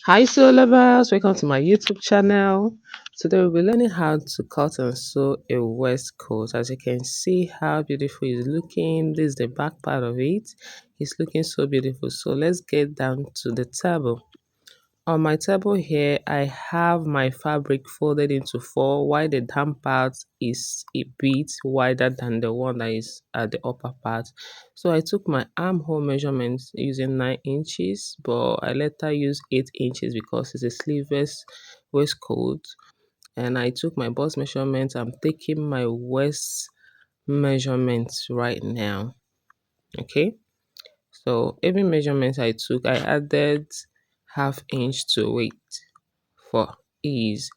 Hi soul lovers, welcome to my YouTube channel. Today we'll be learning how to cut and sew a waistcoat. As you can see how beautiful it's looking. This is the back part of it. It's looking so beautiful. So let's get down to the table. On my table here, I have my fabric folded into four, while the down part is a bit wider than the one that is at the upper part. So I took my armhole measurements using 9 inches, but I later used 8 inches because it's a sleeveless waistcoat. And I took my bust measurements. I'm taking my waist measurements right now. Okay. So every measurement I took, I added half inch to it for ease.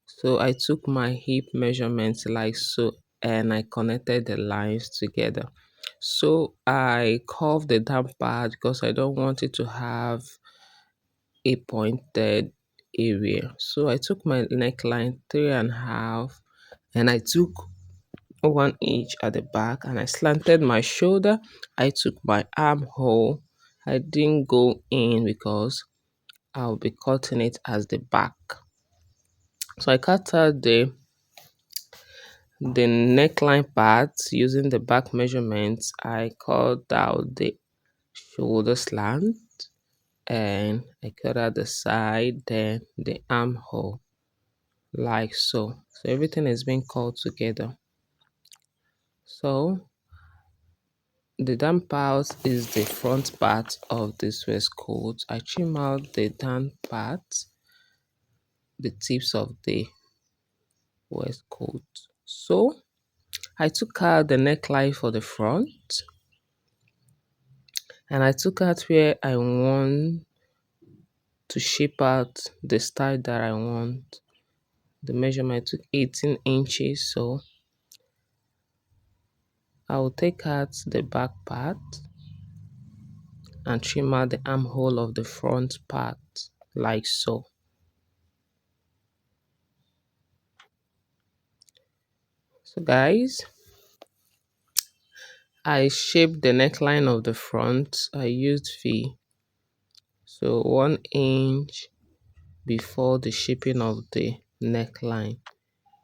So I took my hip measurements like so and I connected the lines together. So I curved the down part because I don't want it to have a pointed area. So I took my neckline 3.5 and I took 1 inch at the back and I slanted my shoulder. I took my armhole. I didn't go in because I'll be cutting it as the back. So I cut out the neckline part using the back measurements. I cut out the shoulder slant and I cut out the side, then the armhole like so. So everything is being cut together. So the down part is the front part of this waistcoat. I trim out the down part, the tips of the waistcoat. So I took out the neckline for the front and I took out where I want to shape out the style that I want. The measurement took 18 inches, so I will take out the back part and trim out the armhole of the front part like so. So guys, I shaped the neckline of the front. I used V, so 1 inch before the shaping of the neckline,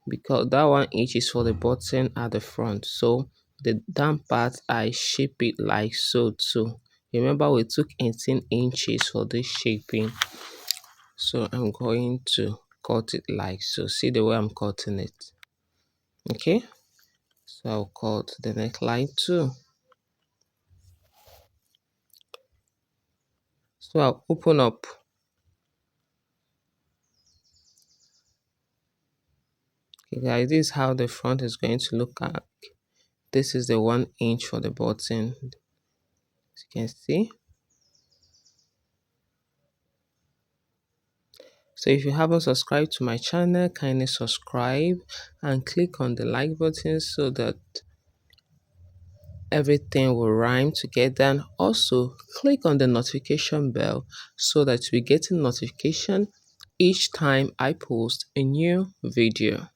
because that 1 inch is for the button at the front. So the down part I shape it like so too. Remember we took 18 inches for this shaping, so I'm going to cut it like so. See the way I'm cutting it. Okay, so I'll cut the neckline too. So I'll open up. Okay guys, this is how the front is going to look like. This is the 1 inch for the button, as you can see. So if you haven't subscribed to my channel, kindly subscribe and click on the like button so that everything will rhyme together. And also click on the notification bell so that you get a notification each time I post a new video.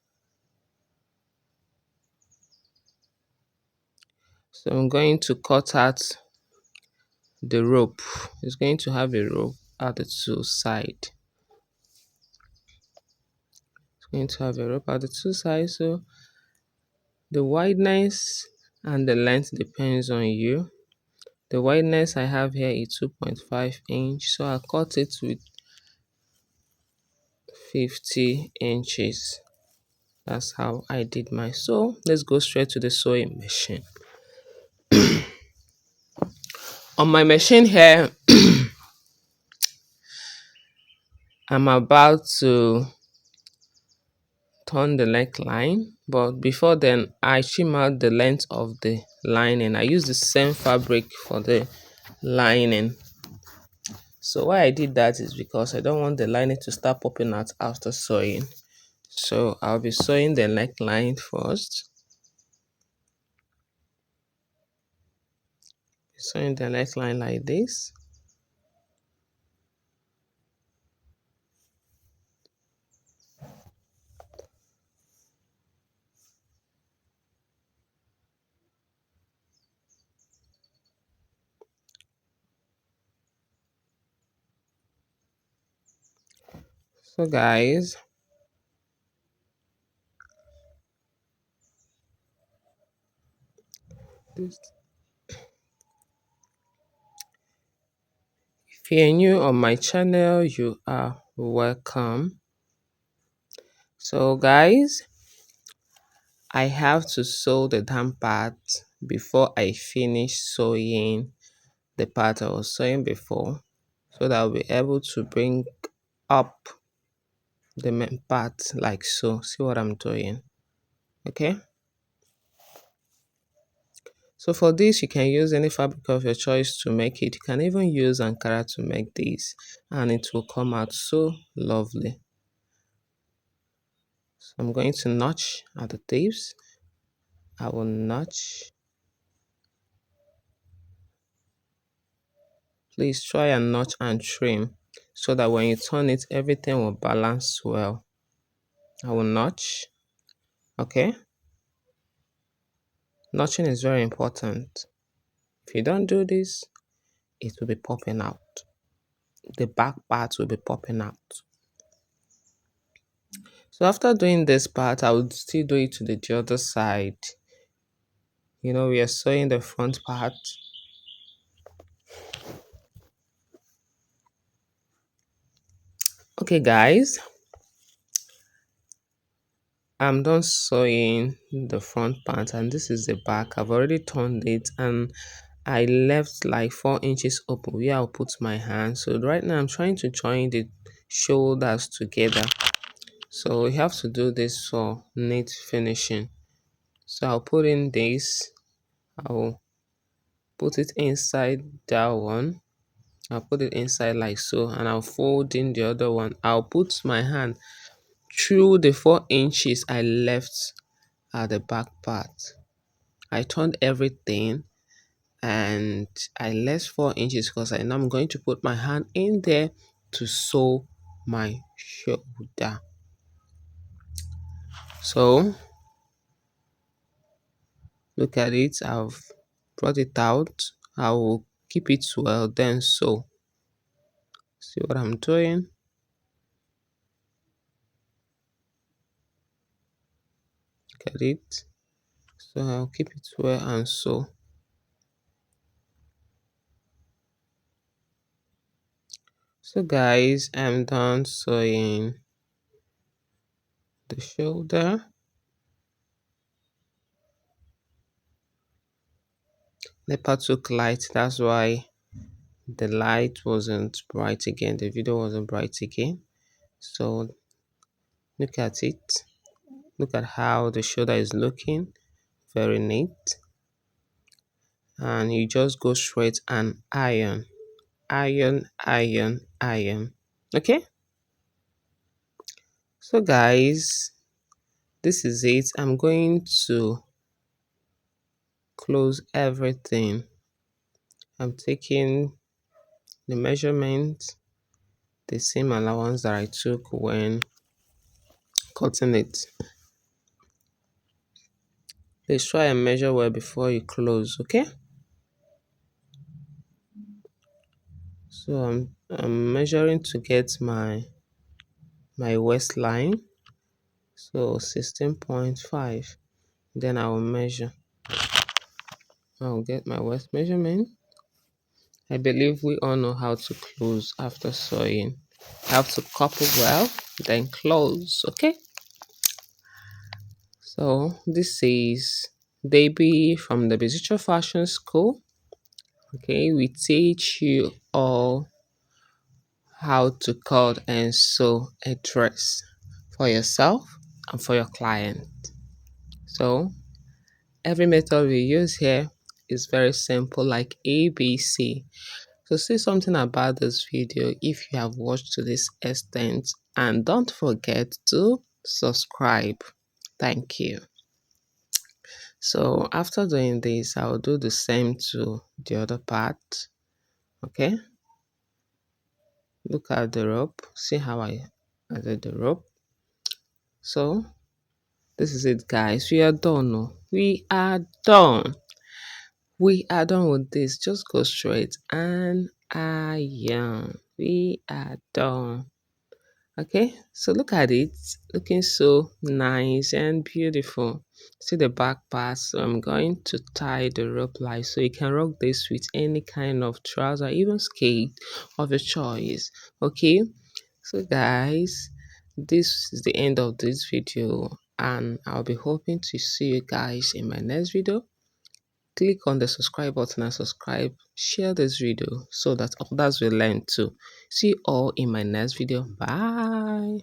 So I'm going to cut out the rope. It's going to have a rope at the two sides. It's going to have a rope at the two sides. So the wideness and the length depends on you. The wideness I have here is 2.5 inch, so I cut it with 50 inches. That's how I did my sew. Let's go straight to the sewing machine. On my machine here, I'm about to turn the neckline, but before then I trim out the length of the lining. I use the same fabric for the lining. So why I did that is because I don't want the lining to start popping out after sewing. So I'll be sewing the neckline first. Sewing the neckline like this. So guys, if you're new on my channel, you are welcome. So guys, I have to sew the down part before I finish sewing the part I was sewing before, so that I'll be able to bring up the main part like so. See what I'm doing? Okay. So for this, you can use any fabric of your choice to make it. You can even use Ankara to make this, and it will come out so lovely. So I'm going to notch at the tips. I will notch. Please try and notch and trim so that when you turn it, everything will balance well. I will notch. Okay. Notching is very important. If you don't do this, it will be popping out. The back part will be popping out. So after doing this part, I would still do it to the other side. You know, we are sewing the front part. Okay, guys, I'm done sewing the front part, and this is the back. I've already turned it, and I left like 4 inches open where I'll put my hand. So right now I'm trying to join the shoulders together. So you have to do this for neat finishing. So I'll put in this. I'll put it inside that one. I'll put it inside like so, and I'll fold in the other one. I'll put my hand through the 4 inches I left at the back part. I turned everything, and I left 4 inches because I know I'm going to put my hand in there to sew my shoulder. So look at it. I've brought it out. I will keep it well, then sew. See what I'm doing? Look at it. So I'll keep it well and sew. So guys, I'm done sewing the shoulder. The part took light, that's why the light wasn't bright again. The video wasn't bright again. So look at it. Look at how the shoulder is looking. Very neat. And you just go straight and iron. Iron, iron, iron. Okay? So guys, this is it. I'm going to close everything. I'm taking the measurement, the same allowance that I took when cutting it. Please try and measure well before you close, okay? So I'm measuring to get my waistline. So 16.5. Then I will measure. I'll get my waist measurement. I believe we all know how to close after sewing. Have to couple well, then close, okay? So this is Baby from the Bizitra Fashion School. Okay, we teach you all how to cut and sew a dress for yourself and for your client. So every method we use here is very simple, like ABC. So say something about this video if you have watched to this extent, and don't forget to subscribe. Thank you. So after doing this, I'll do the same to the other part. Okay, look at the rope. See how I added the rope. So this is it, guys. We are done. Oh. We are done. We are done with this. Just go straight and iron. We are done. Okay, so look at it, looking so nice and beautiful. See the back part. So I'm going to tie the rope like so you can rock this with any kind of trouser, even skate of your choice. Okay, so guys, this is the end of this video, and I'll be hoping to see you guys in my next video. Click on the subscribe button and subscribe. Share this video so that others will learn too. See you all in my next video. Bye.